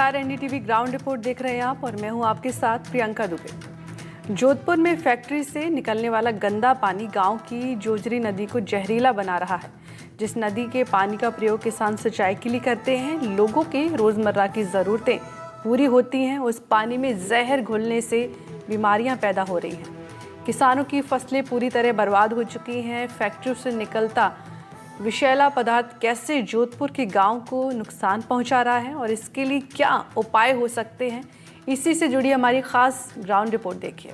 नमस्कार, NDTV ground report देख रहे हैं आप और मैं हूं आपके साथ प्रियंका दुबे। जोधपुर में फैक्ट्री से निकलने वाला गंदा पानी गांव की जोजरी नदी को जहरीला बना रहा है। जिस नदी के पानी का प्रयोग किसान सिंचाई के लिए करते हैं, लोगों के रोजमर्रा की ज़रूरतें पूरी होती हैं, उस पानी में जहर घुलने से बीमारियां पैदा हो रही हैं। किसानों की फसलें पूरी तरह बर्बाद हो चुकी हैं। फैक्ट्री से निकलता विषैला पदार्थ कैसे जोधपुर के गांव को नुकसान पहुंचा रहा है और इसके लिए क्या उपाय हो सकते हैं, इसी से जुड़ी हमारी खास ग्राउंड रिपोर्ट देखिए।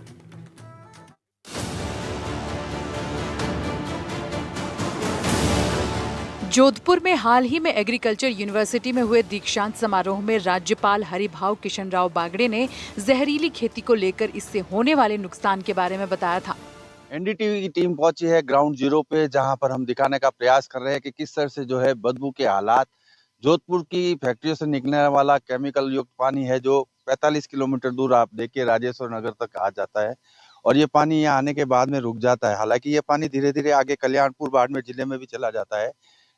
जोधपुर में हाल ही में एग्रीकल्चर यूनिवर्सिटी में हुए दीक्षांत समारोह में राज्यपाल हरिभाऊ किशनराव बागड़े ने जहरीली खेती को लेकर इससे होने वाले नुकसान के बारे में बताया था। एनडीटीवी की टीम पहुंची है ग्राउंड जीरो पे, जहां पर हम दिखाने का प्रयास कर रहे हैं कि किस तरह से जो है बदबू के हालात, जोधपुर की फैक्ट्रियों से निकलने वाला केमिकल युक्त पानी है जो 45 किलोमीटर दूर आप देखिए राजेश्वर नगर तक आ जाता है और ये पानी यहाँ आने के बाद में रुक जाता है। हालांकि ये पानी धीरे धीरे आगे कल्याणपुर बाड़मेर जिले में भी चला जाता है,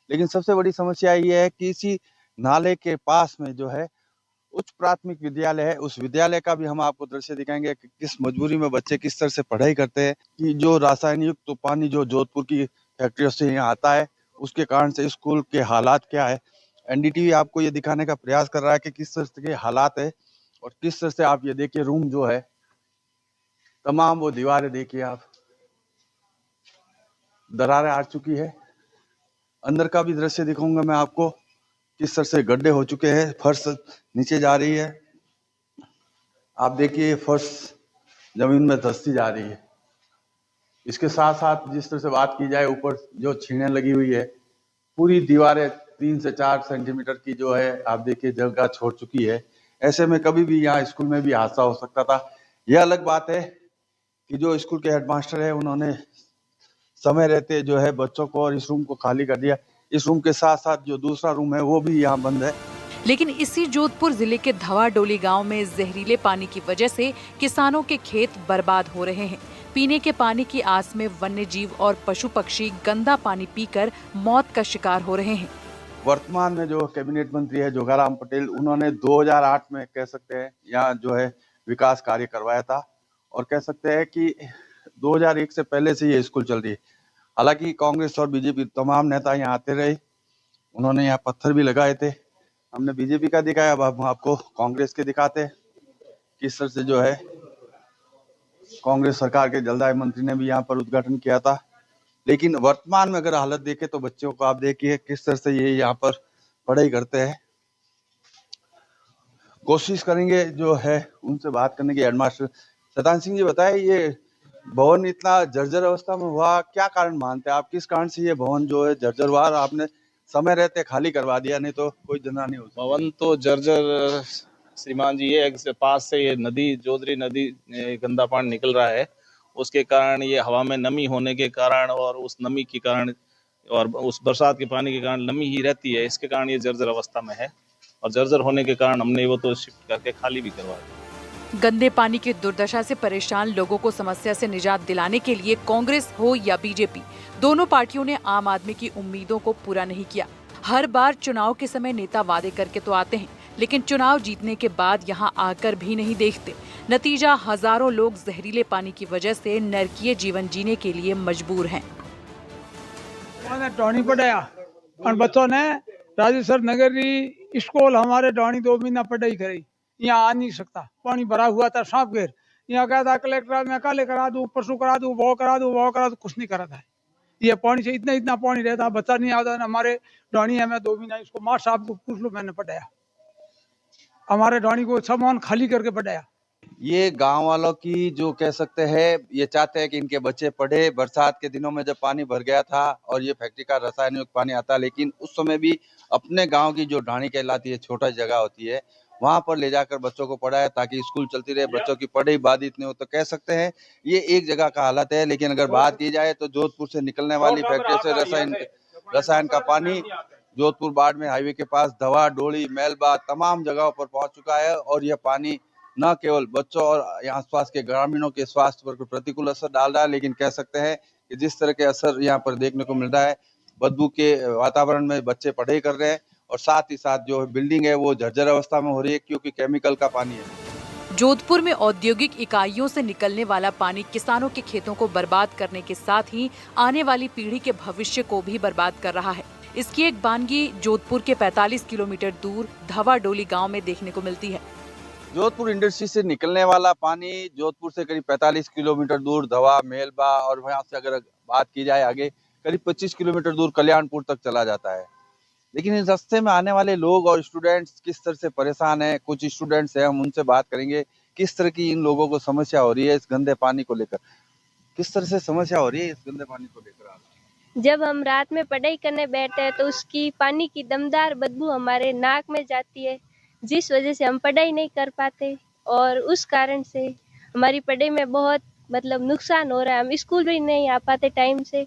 लेकिन सबसे बड़ी समस्या ये है कि इसी नाले के पास में जो है उच्च प्राथमिक विद्यालय है। उस विद्यालय का भी हम आपको दृश्य दिखाएंगे कि किस मजबूरी में बच्चे किस तरह से पढ़ाई करते हैं कि जो रासायनिक युक्त तो पानी जो जोधपुर की फैक्ट्रियों से यहाँ आता है, उसके कारण से स्कूल के हालात क्या है। एनडीटीवी आपको ये दिखाने का प्रयास कर रहा है कि किस तरह के हालात है और किस तरह से आप ये देखिए रूम जो है, तमाम वो दीवारें देखिए आप, दरारें आ चुकी है। अंदर का भी दृश्य दिखाऊंगा मैं आपको, किस तरह से गड्ढे हो चुके हैं, फर्श नीचे जा रही है। आप देखिए फर्श जमीन में धंसती जा रही है। इसके साथ साथ जिस तरह से बात की जाए, ऊपर जो छीनें लगी हुई है, पूरी दीवारें 3 से 4 सेंटीमीटर की जो है आप देखिए जगह छोड़ चुकी है। ऐसे में कभी भी यहाँ स्कूल में भी हादसा हो सकता था। यह अलग बात है कि जो स्कूल के हेडमास्टर है उन्होंने समय रहते जो है बच्चों को और इस रूम को खाली कर दिया। इस रूम के साथ साथ जो दूसरा रूम है वो भी यहाँ बंद है। लेकिन इसी जोधपुर जिले के धवाडोली गांव में जहरीले पानी की वजह से किसानों के खेत बर्बाद हो रहे हैं। पीने के पानी की आस में वन्य जीव और पशु पक्षी गंदा पानी पीकर मौत का शिकार हो रहे हैं। वर्तमान में जो कैबिनेट मंत्री है जोगाराम पटेल, उन्होंने 2008 में कह सकते हैं यहाँ जो है विकास कार्य करवाया था और कह सकते हैं कि 2001 से पहले से ये स्कूल चल रही है। हालांकि कांग्रेस और बीजेपी तमाम नेता यहाँ आते रहे, उन्होंने यहाँ पत्थर भी लगाए थे। हमने बीजेपी का दिखाया, अब हम आपको कांग्रेस के दिखाते हैं। किस तरह से जो है कांग्रेस सरकार के जलदाय मंत्री ने भी यहाँ पर उद्घाटन किया था। लेकिन वर्तमान में अगर हालत देखें तो बच्चों को आप देखिए किस तरह से ये यहाँ पर पढ़ाई करते हैं। कोशिश करेंगे जो है उनसे बात करने की। हेडमास्टर शतान सिंह जी, बताए ये भवन इतना जर्जर अवस्था में हुआ, क्या कारण मानते हैं आप? किस कारण से ये भवन जो है जर्जर हुआ? आपने समय रहते खाली करवा दिया, नहीं तो कोई धंधा नहीं होता। भवन तो जर्जर श्रीमान जी, ये पास से ये नदी जोधरी नदी गंदा पानी निकल रहा है, उसके कारण ये हवा में नमी होने के कारण और उस नमी के कारण और उस बरसात के पानी के कारण नमी ही रहती है, इसके कारण ये जर्जर अवस्था में है और जर्जर होने के कारण हमने वो तो शिफ्ट करके खाली भी करवा दिया। गंदे पानी की दुर्दशा से परेशान लोगों को समस्या से निजात दिलाने के लिए कांग्रेस हो या बीजेपी, दोनों पार्टियों ने आम आदमी की उम्मीदों को पूरा नहीं किया। हर बार चुनाव के समय नेता वादे करके तो आते हैं, लेकिन चुनाव जीतने के बाद यहां आकर भी नहीं देखते। नतीजा, हजारों लोग जहरीले पानी की वजह से नरकीय जीवन जीने के लिए मजबूर हैं। डॉनी पढ़ाया और बच्चों ने राजेश्वर नगरी स्कूल हमारे डॉनी 2 महीना पढ़ाई करी, यहाँ आ नहीं सकता। पानी भरा हुआ था सांप घेर, यहाँ कहा था कलेक्टर में काले करा दूं, परसों करा दूं, वो करा दूं, वो करा दूं, कुछ नहीं करा था। ये पानी से इतना पानी रहता, बच्चा नहीं आता। हमारे डॉनी है, मैं 2 महीना इसको मार साहब को पूछ लो, मैंने पढ़ाया। हमारे डॉनी को सामान खाली करके पढ़ाया। ये गांव वालों की जो कह सकते हैं, ये चाहते हैं कि इनके बच्चे पढ़े। बरसात के दिनों में जब पानी भर गया था और ये फैक्ट्री का रासायनिक पानी आता, लेकिन उस समय भी अपने गांव की जो ढाणी कहलाती है, छोटा जगह होती है, वहां पर ले जाकर बच्चों को पढ़ाया ताकि स्कूल चलती रहे, बच्चों की पढ़ाई बाधित नहीं हो। तो कह सकते हैं ये एक जगह का हालत है। लेकिन अगर बात की जाए तो जोधपुर से निकलने वाली फैक्ट्री से रसायन का पानी जोधपुर बाड़मेर हाईवे के पास धवा डोली मेलबा तमाम जगहों पर पहुंच चुका है और यह पानी न केवल बच्चों और आसपास के ग्रामीणों के स्वास्थ्य पर प्रतिकूल असर डाल रहा है, लेकिन कह सकते हैं कि जिस तरह के असर यहाँ पर देखने को मिल रहा है, बदबू के वातावरण में बच्चे पढ़ाई कर रहे हैं और साथ ही साथ जो बिल्डिंग है वो जर्जर अवस्था में हो रही है क्योंकि केमिकल का पानी है। जोधपुर में औद्योगिक इकाइयों से निकलने वाला पानी किसानों के खेतों को बर्बाद करने के साथ ही आने वाली पीढ़ी के भविष्य को भी बर्बाद कर रहा है। इसकी एक बानगी जोधपुर के 45 किलोमीटर दूर धवा डोली गांव में देखने को मिलती है। जोधपुर इंडस्ट्री से निकलने वाला पानी जोधपुर से करीब 45 किलोमीटर दूर धवा, मेलबा और वहाँ से अगर बात की जाए आगे करीब 25 किलोमीटर दूर कल्याणपुर तक चला जाता है। लेकिन इस रास्ते में आने वाले लोग और स्टूडेंट्स किस तरह से परेशान हैं, कुछ स्टूडेंट्स हैं, हम उनसे बात करेंगे किस तरह की इन लोगों को समस्या हो रही है इस गंदे पानी को लेकर। किस तरह से समस्या हो रही है इस गंदे पानी को लेकर आप? जब हम रात में पढ़ाई करने बैठते हैं तो उसकी पानी की दमदार बदबू हमारे नाक में जाती है, जिस वजह से हम पढ़ाई नहीं कर पाते और उस कारण से हमारी पढ़ाई में बहुत नुकसान हो रहा है। हम स्कूल भी नहीं आ पाते टाइम से।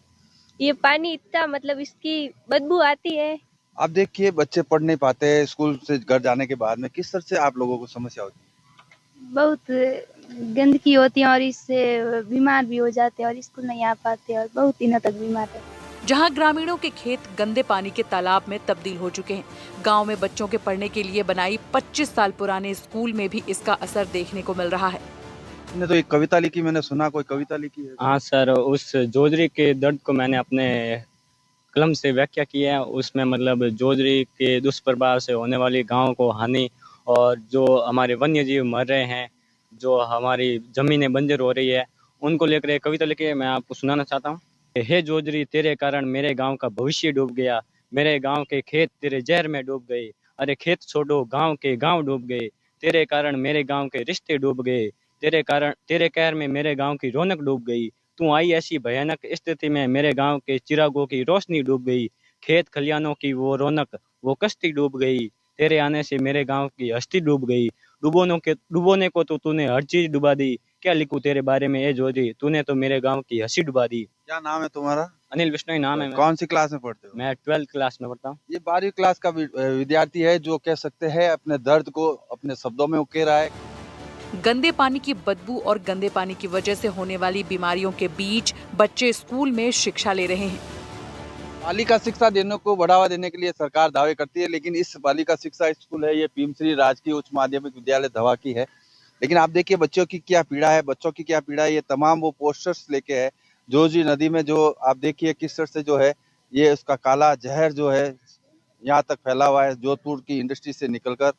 ये पानी इतना इसकी बदबू आती है। आप देखिए बच्चे पढ़ नहीं पाते स्कूल से घर जाने के बाद में, किस तरह से आप लोगों को समस्या होती है? बहुत गंदगी होती है और इससे बीमार भी हो जाते हैं और स्कूल नहीं आ पाते और बहुत दिनों तक बीमार है। जहां ग्रामीणों के खेत गंदे पानी के तालाब में तब्दील हो चुके हैं, गांव में बच्चों के पढ़ने के लिए बनाई 25 साल पुराने स्कूल में भी इसका असर देखने को मिल रहा है। ने तो एक कविता लिखी, मैंने सुना कोई कविता लिखी है? हाँ सर, उस जोजरी के दर्द को मैंने अपने कलम से व्याख्या किया है। उसमें जोजरी के दुष्प्रभाव से होने वाली गांव को हानि और जो हमारे वन्य जीव मर रहे हैं, जो हमारी जमीनें बंजर हो रही है, उनको लेकर एक कविता लिखी है, मैं आपको सुनाना चाहता हूँ। हे जोजरी, तेरे कारण मेरे गांव का भविष्य डूब गया, मेरे गांव के खेत तेरे जहर में डूब गए। अरे खेत छोड़ो, गांव के गांव डूब गए, तेरे कारण मेरे गांव के रिश्ते डूब गए, तेरे कहर में मेरे गांव की रौनक डूब गई। तू आई ऐसी भयानक स्थिति में मेरे गांव के चिरागों की रोशनी डूब गई, खेत खलियानों की वो रौनक वो कश्ती डूब गई, तेरे आने से मेरे गांव की हस्ती डूब गई। डुबोने को तो तूने हर चीज डुबा दी, क्या लिखूं तेरे बारे में ए जोजी, तूने तो मेरे गांव की हंसी डुबा दी। क्या नाम है तुम्हारा? अनिल बिश्नोई नाम है। कौन सी क्लास में पढ़ते हो? मैं 12th क्लास में पढ़ता हूँ। ये 12वीं क्लास का विद्यार्थी है जो कह सकते हैं अपने दर्द को अपने शब्दों में उकेर रहा है। गंदे पानी की बदबू और गंदे पानी की वजह से होने वाली बीमारियों के बीच बच्चे स्कूल में शिक्षा ले रहे हैं। बालिका शिक्षा देने को बढ़ावा देने के लिए सरकार दावे करती है, लेकिन इस बालिका शिक्षा स्कूल है ये भीमश्री राजकीय उच्च माध्यमिक विद्यालय धवा की है। लेकिन आप देखिए बच्चों की क्या पीड़ा है, ये तमाम वो पोस्टर्स लेके है जोजी नदी में, जो आप देखिए किस तरह से जो है ये उसका काला जहर जो है यहाँ तक फैला हुआ है जोधपुर की इंडस्ट्री से निकलकर।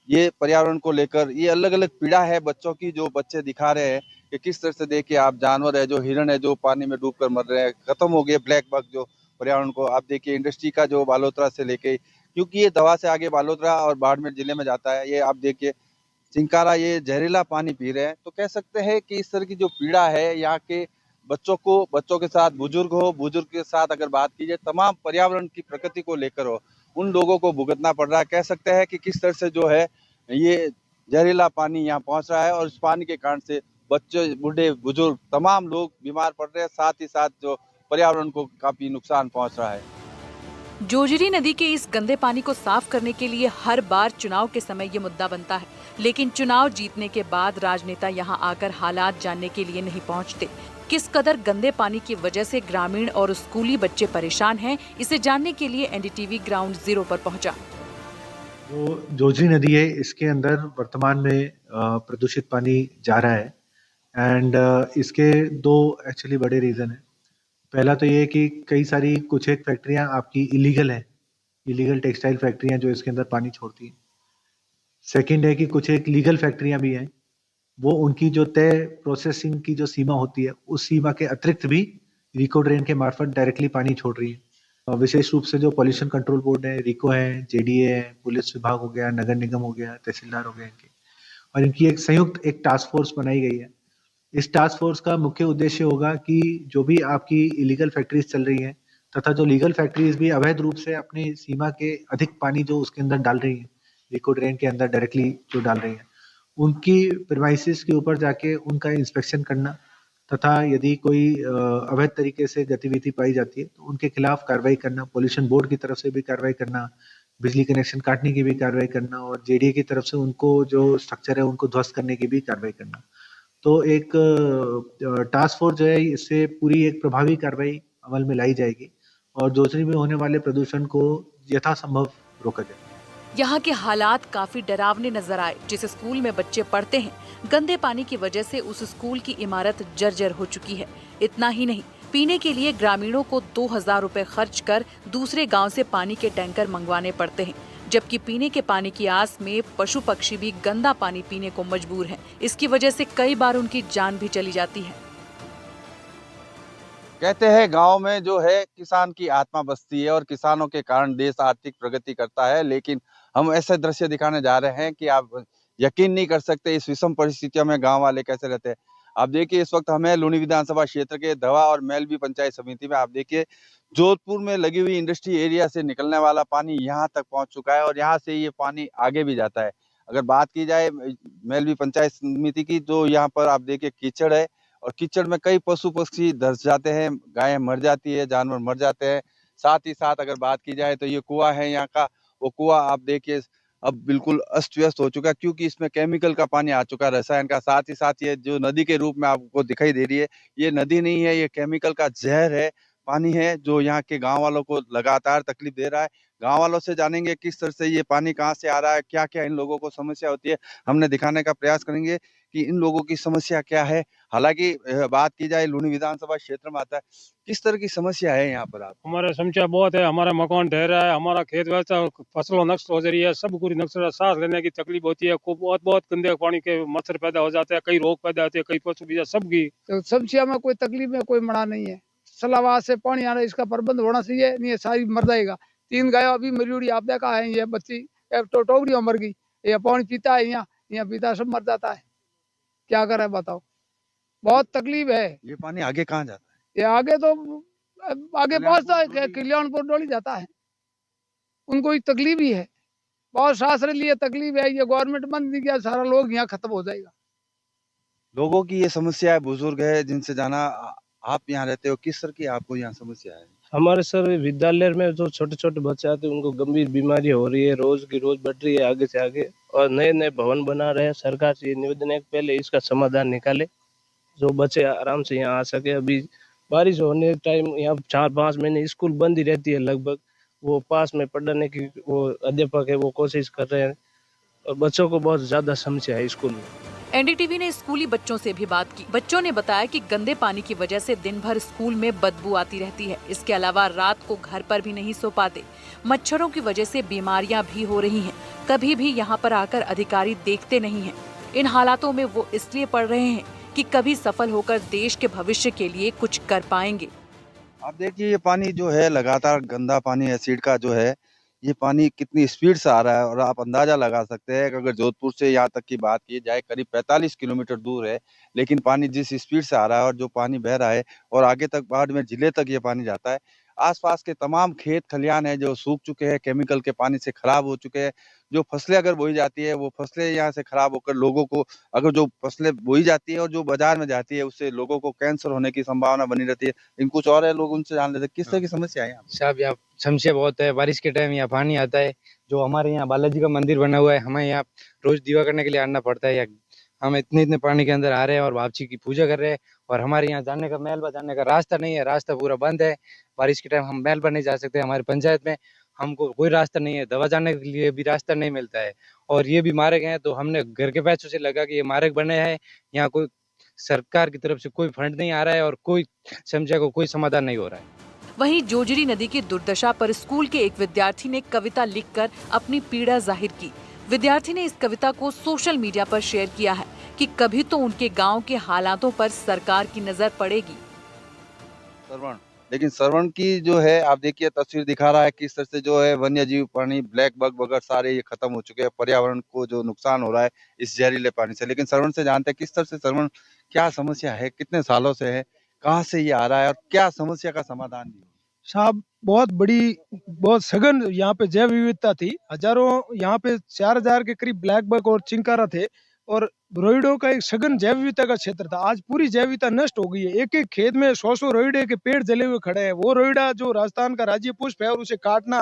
ये पर्यावरण को लेकर ये अलग अलग पीड़ा है बच्चों की, जो बच्चे दिखा रहे हैं कि किस तरह से देखिए आप जानवर है, जो हिरण है जो पानी में डूबकर मर रहे हैं, खत्म हो गए ब्लैक बग जो पर्यावरण को। आप देखिए इंडस्ट्री का जो बालोतरा से लेके, क्योंकि ये दवा से आगे बालोतरा और बाड़मेर जिले में जाता है, ये आप देखिए चिंकारा ये जहरीला पानी पी रहे हैं। तो कह सकते हैं कि इस तरह की जो पीड़ा है यहाँ के बच्चों के साथ बुजुर्ग के साथ अगर बात की जाए, तमाम पर्यावरण की प्रकृति को लेकर हो, उन लोगों को भुगतना पड़ रहा है। कह सकते हैं कि किस तरह से जो है ये जहरीला पानी यहाँ पहुंच रहा है और इस पानी के कारण से बच्चे, बूढ़े, बुजुर्ग तमाम लोग बीमार पड़ रहे हैं, साथ ही साथ जो पर्यावरण को काफी नुकसान पहुंच रहा है। जोजरी नदी के इस गंदे पानी को साफ करने के लिए हर बार चुनाव के समय ये मुद्दा बनता है, लेकिन चुनाव जीतने के बाद राजनेता यहाँ आकर हालात जानने के लिए नहीं पहुँचते। किस कदर गंदे पानी की वजह से ग्रामीण और स्कूली बच्चे परेशान हैं, इसे जानने के लिए एनडीटीवी ग्राउंड जीरो पर पहुंचा। जो जोजरी नदी है इसके अंदर वर्तमान में प्रदूषित पानी जा रहा है एंड इसके दो एक्चुअली बड़े रीज़न है। पहला तो ये है कि कई सारी कुछ एक फैक्ट्रियां आपकी इलीगल टेक्सटाइल फैक्ट्रियां जो इसके अंदर पानी छोड़ती हैं। सेकंड है कि कुछ एक लीगल फैक्ट्रियां भी हैं, वो उनकी जो तय प्रोसेसिंग की जो सीमा होती है उस सीमा के अतिरिक्त भी रिको ड्रेन के मार्फत डायरेक्टली पानी छोड़ रही है। विशेष रूप से जो पॉल्यूशन कंट्रोल बोर्ड है, रिको है, जेडीए है, पुलिस विभाग हो गया, नगर निगम हो गया, तहसीलदार हो गया इनके, और इनकी एक संयुक्त एक टास्क फोर्स बनाई गई है। इस टास्क फोर्स का मुख्य उद्देश्य होगा कि जो भी आपकी इलीगल फैक्ट्रीज चल रही हैं तथा जो लीगल फैक्ट्रीज भी अवैध रूप से अपनी सीमा के अधिक पानी जो उसके अंदर डाल रही हैं, रिको ड्रेन के अंदर डायरेक्टली जो डाल रही हैं, उनकी प्रीमाइसेस के ऊपर जाके उनका इंस्पेक्शन करना तथा यदि कोई अवैध तरीके से गतिविधि पाई जाती है तो उनके खिलाफ कार्रवाई करना, पोल्यूशन बोर्ड की तरफ से भी कार्रवाई करना, बिजली कनेक्शन काटने की भी कार्रवाई करना और जेडीए की तरफ से उनको जो स्ट्रक्चर है उनको ध्वस्त करने की भी कार्रवाई करना। तो एक टास्क फोर्स जो है इससे पूरी एक प्रभावी कार्रवाई अमल में लाई जाएगी और जोजरी में होने वाले प्रदूषण को यथासंभव रोका जाए। यहाँ के हालात काफी डरावने नजर आए। जिस स्कूल में बच्चे पढ़ते हैं, गंदे पानी की वजह से उस स्कूल की इमारत जर्जर हो चुकी है। इतना ही नहीं, पीने के लिए ग्रामीणों को 2000 रुपए खर्च कर दूसरे गांव से पानी के टैंकर मंगवाने पड़ते हैं, जबकि पीने के पानी की आस में पशु पक्षी भी गंदा पानी पीने को मजबूर हैं। इसकी वजह से कई बार उनकी जान भी चली जाती है। कहते हैं गांव में जो है किसान की आत्मा बसती है और किसानों के कारण देश आर्थिक प्रगति करता है, लेकिन हम ऐसे दृश्य दिखाने जा रहे हैं कि आप यकीन नहीं कर सकते इस विषम परिस्थितियों में गांव वाले कैसे रहते हैं। आप देखिए इस वक्त हमें लूनी विधानसभा क्षेत्र के धवा और मेलवी पंचायत समिति में, आप देखिए जोधपुर में लगी हुई इंडस्ट्री एरिया से निकलने वाला पानी यहाँ तक पहुंच चुका है और यहाँ से ये पानी आगे भी जाता है। अगर बात की जाए मेलवी पंचायत समिति की, तो यहाँ पर आप देखिए कीचड़ है और कीचड़ में कई पशु पक्षी धंस जाते हैं, गायें मर जाती है, जानवर मर जाते हैं। साथ ही साथ अगर बात की जाए तो ये कुआं है यहाँ का, वो कुआं आप देखिए अब बिल्कुल अस्त व्यस्त हो चुका है, क्योंकि इसमें केमिकल का पानी आ चुका है, रसायन का। साथ ही साथ ये जो नदी के रूप में आपको दिखाई दे रही है, ये नदी नहीं है, ये केमिकल का जहर है, पानी है, जो यहाँ के गांव वालों को लगातार तकलीफ दे रहा है। गांव वालों से जानेंगे किस तरह से ये पानी कहाँ से आ रहा है, क्या क्या इन लोगों को समस्या होती है, हमने दिखाने का प्रयास करेंगे कि इन लोगों की समस्या क्या है। हालांकि बात की जाए लूनी विधानसभा क्षेत्र में आता है, किस तरह की समस्या है यहाँ पर? आप हमारे समस्या बहुत है, हमारा मकान ढह रहा है, हमारा खेत व्यवस्था फसलों नष्ट हो रही है, सब कुछ नष्ट, सांस लेने की तकलीफ होती है, बहुत बहुत गंदे पानी के मच्छर पैदा हो जाते हैं, कई रोग पैदा होते हैं, कई पशु बीजा सबकी। तो समस्या में कोई तकलीफ में कोई मना नहीं है। सलावाद से पानी आ रहा है, इसका प्रबंध होना चाहिए, नहीं सारी मर जाएगा। 3 गाय अभी मरी उड़ी आप देखा है, ये बच्ची टोकरी मर गई, ये पानी पीता है, यहाँ पीता सब मर जाता है, क्या करे बताओ, बहुत तकलीफ है। ये पानी आगे कहाँ जाता है? ये आगे तो आगे पहुंचता है, कल्याणपुर डोली जाता है, उनको ही तकलीफ ही है, बहुत शास्त्र लिए तकलीफ है। ये गवर्नमेंट बंद नहीं किया, सारा लोग यहाँ खत्म हो जाएगा। लोगों की ये समस्या है, बुजुर्ग है जिनसे जाना, आप यहाँ रहते हो, किस तरह की आपको यहाँ समस्या है? हमारे सर विद्यालय में जो छोटे छोटे बच्चे आते हैं उनको गंभीर बीमारी हो रही है, रोज की रोज बढ़ रही है आगे से आगे, और नए नए भवन बना रहे हैं। सरकार से ये निवेदन है कि पहले इसका समाधान निकाले, जो बच्चे आराम से यहाँ आ सके। अभी बारिश होने टाइम यहाँ 4-5 महीने स्कूल बंद ही रहती है लगभग, वो पास में पढ़ने की वो अध्यापक है वो कोशिश कर रहे हैं, और बच्चों को बहुत ज्यादा समस्या है स्कूल में। एनडीटीवी ने स्कूली बच्चों से भी बात की। बच्चों ने बताया कि गंदे पानी की वजह से दिन भर स्कूल में बदबू आती रहती है। इसके अलावा रात को घर पर भी नहीं सो पाते। मच्छरों की वजह से बीमारियां भी हो रही हैं। कभी भी यहाँ पर आकर अधिकारी देखते नहीं हैं। इन हालातों में वो इसलिए पढ़ रहे हैं कि कभी सफल होकर देश के भविष्य के लिए कुछ कर पाएंगे। आप देखिए ये पानी जो है लगातार गंदा पानी एसिड का जो है, ये पानी कितनी स्पीड से आ रहा है और आप अंदाजा लगा सकते हैं कि अगर जोधपुर से यहाँ तक की बात की जाए करीब 45 किलोमीटर दूर है, लेकिन पानी जिस स्पीड से आ रहा है और जो पानी बह रहा है और आगे तक बाद में जिले तक ये पानी जाता है, आसपास के तमाम खेत खलियान है जो सूख चुके हैं, केमिकल के पानी से खराब हो चुके हैं। जो फसलें अगर बोई जाती है वो फसलें यहाँ से खराब होकर लोगों को, अगर जो फसलें बोई जाती है और जो बाजार में जाती है उससे लोगों को कैंसर होने की संभावना बनी रहती है। इन कुछ और है लोग, उनसे जान लेते हैं किस तरह की समस्या है यहाँ? साहब यहाँ समस्या बहुत है, बारिश के टाइम यहाँ पानी आता है। जो हमारे यहाँ बालाजी का मंदिर बना हुआ है, हमें यहाँ रोज दीवा करने के लिए आना पड़ता है। हम इतने पानी के अंदर आ रहे हैं और बाबची की पूजा कर रहे हैं, और हमारे यहाँ जाने का मेलबा जाने का रास्ता नहीं है, रास्ता पूरा बंद है। बारिश के टाइम हम मेलबा नहीं जा सकते, हमारी पंचायत में हमको कोई रास्ता नहीं है, दवा जाने के लिए भी रास्ता नहीं मिलता है। और ये भी मार्ग हैं, तो हमने घर के पैसों से लगा कि ये मार्ग बने हैं। यहाँ कोई सरकार की तरफ से कोई फंड नहीं आ रहा है और कोई समस्या को कोई समाधान नहीं हो रहा है। वहीं जोजरी नदी की दुर्दशा पर स्कूल के एक विद्यार्थी ने कविता लिखकर अपनी पीड़ा जाहिर की। विद्यार्थी ने इस कविता को सोशल मीडिया पर शेयर किया है कि कभी तो उनके गांव के हालातों पर सरकार की नजर पड़ेगी। श्रवण, लेकिन श्रवण की जो है आप देखिए तस्वीर दिखा रहा है किस तरह से जो है वन्य जीव प्राणी, ब्लैक बग वगैरह सारे ये खत्म हो चुके हैं, पर्यावरण को जो नुकसान हो रहा है इस जहरीले पानी से। लेकिन श्रवण से जानते हैं किस तरह से, श्रवण क्या समस्या है, कितने सालों से है, कहाँ से ये आ रहा है और क्या समस्या का समाधान भी? साहब बहुत बड़ी, बहुत सघन यहाँ पे जैव विविधता थी। हजारों यहाँ पे 4000 के करीब ब्लैक बग और चिंकारा थे, और रोइडो का एक सघन जैव विविधता का क्षेत्र था। आज पूरी जैव विविधता नष्ट हो गई है। एक एक खेत में 100 रोइडे के पेड़ जले हुए खड़े हैं। वो रोइडा जो राजस्थान का राज्य पुष्प है और उसे काटना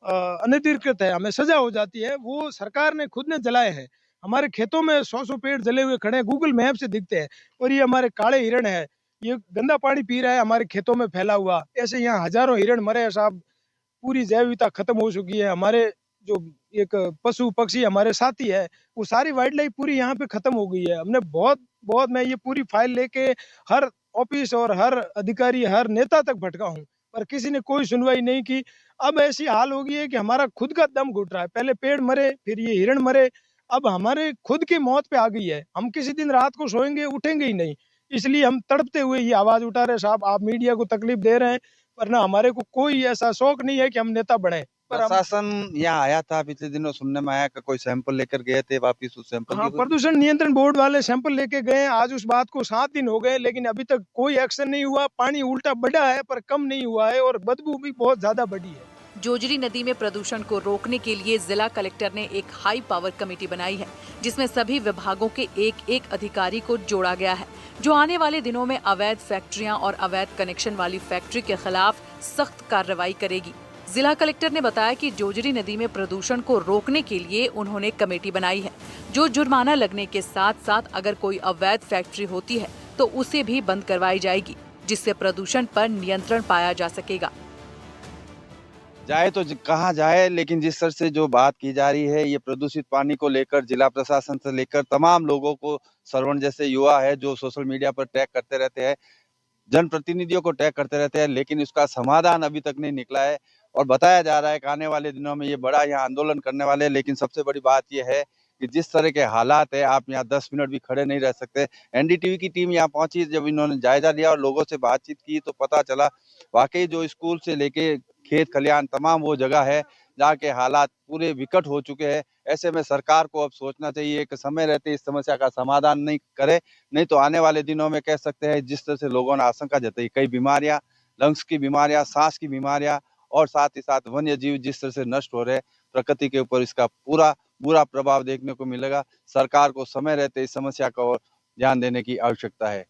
अनधिकृत है, हमें सजा हो जाती है। वो सरकार ने खुद ने जलाए हैं। हमारे खेतों में 100 पेड़ जले हुए खड़े हैं, गूगल मैप से दिखते हैं। और ये हमारे काले हिरण है, ये गंदा पानी पी रहा है हमारे खेतों में फैला हुआ। ऐसे यहाँ हजारों हिरण मरे हैं साहब, पूरी जैव विविधता खत्म हो चुकी है। हमारे जो एक पशु पक्षी हमारे साथी है, वो सारी वाइल्ड लाइफ पूरी यहाँ पे खत्म हो गई है। हमने बहुत बहुत मैं ये पूरी फाइल लेके हर ऑफिस और हर अधिकारी, हर नेता तक भटका हूँ, पर किसी ने कोई सुनवाई नहीं की। अब ऐसी हाल हो गई है कि हमारा खुद का दम घुट रहा है। पहले पेड़ मरे, फिर ये हिरण मरे, अब हमारे खुद की मौत पे आ गई है। हम किसी दिन रात को सोएंगे, उठेंगे ही नहीं। इसलिए हम तड़पते हुए ये आवाज उठा रहे। साहब, आप मीडिया को तकलीफ दे रहे हैं, वरना हमारे को कोई ऐसा शौक नहीं है कि हम नेता बने। पर हम प्रशासन यहाँ आया था पिछले दिनों, सुनने में आया कि कोई सैंपल लेकर गए थे, वापिस उस सैंपल हाँ, की कोई- प्रदूषण नियंत्रण बोर्ड वाले सैंपल लेके गए। आज उस बात को 7 दिन हो गए, लेकिन अभी तक कोई एक्शन नहीं हुआ। पानी उल्टा बढ़ा है पर कम नहीं हुआ है, और बदबू भी बहुत ज्यादा बढ़ी है। जोजरी नदी में प्रदूषण को रोकने के लिए जिला कलेक्टर ने एक हाई पावर कमेटी बनाई है, जिसमें सभी विभागों के एक एक अधिकारी को जोड़ा गया है, जो आने वाले दिनों में अवैध फैक्ट्रियां और अवैध कनेक्शन वाली फैक्ट्री के खिलाफ सख्त कार्रवाई करेगी। जिला कलेक्टर ने बताया कि जोजरी नदी में प्रदूषण को रोकने के लिए उन्होंने कमेटी बनाई है, जो जुर्माना लगने के साथ साथ अगर कोई अवैध फैक्ट्री होती है तो उसे भी बंद करवाई जाएगी, जिससे प्रदूषण पर नियंत्रण पाया जा सकेगा। जाए तो कहाँ जाए, लेकिन जिस तरह से जो बात की जा रही है, ये प्रदूषित पानी को लेकर जिला प्रशासन से लेकर तमाम लोगों को, श्रवण जैसे युवा है जो सोशल मीडिया पर टैग करते रहते हैं, जनप्रतिनिधियों को टैग करते रहते हैं, लेकिन उसका समाधान अभी तक नहीं निकला है। और बताया जा रहा है कि आने वाले दिनों में ये बड़ा यहाँ आंदोलन करने वाले हैं। लेकिन सबसे बड़ी बात यह है कि जिस तरह के हालात है, आप यहाँ 10 मिनट भी खड़े नहीं रह सकते। एनडीटीवी की टीम यहाँ पहुंची, जब इन्होंने जायजा लिया और लोगों से बातचीत की तो पता चला वाकई जो स्कूल से लेके खेत खलियान तमाम वो जगह है जहाँ के हालात पूरे विकट हो चुके हैं। ऐसे में सरकार को अब सोचना चाहिए कि समय रहते इस समस्या का समाधान नहीं करे, नहीं तो आने वाले दिनों में कह सकते हैं जिस तरह से लोगों ने आशंका जताई, कई बीमारियां, लंग्स की बीमारियां, सांस की बीमारियां और साथ ही साथ वन्य जीव जिस तरह से नष्ट हो रहे हैं, प्रकृति के ऊपर इसका पूरा बुरा प्रभाव देखने को मिलेगा। सरकार को समय रहते इस समस्या को ध्यान देने की आवश्यकता है।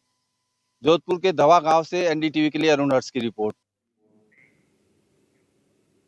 जोधपुर के धवा गांव से एनडीटीवी के लिए अरुण हर्ष की रिपोर्ट।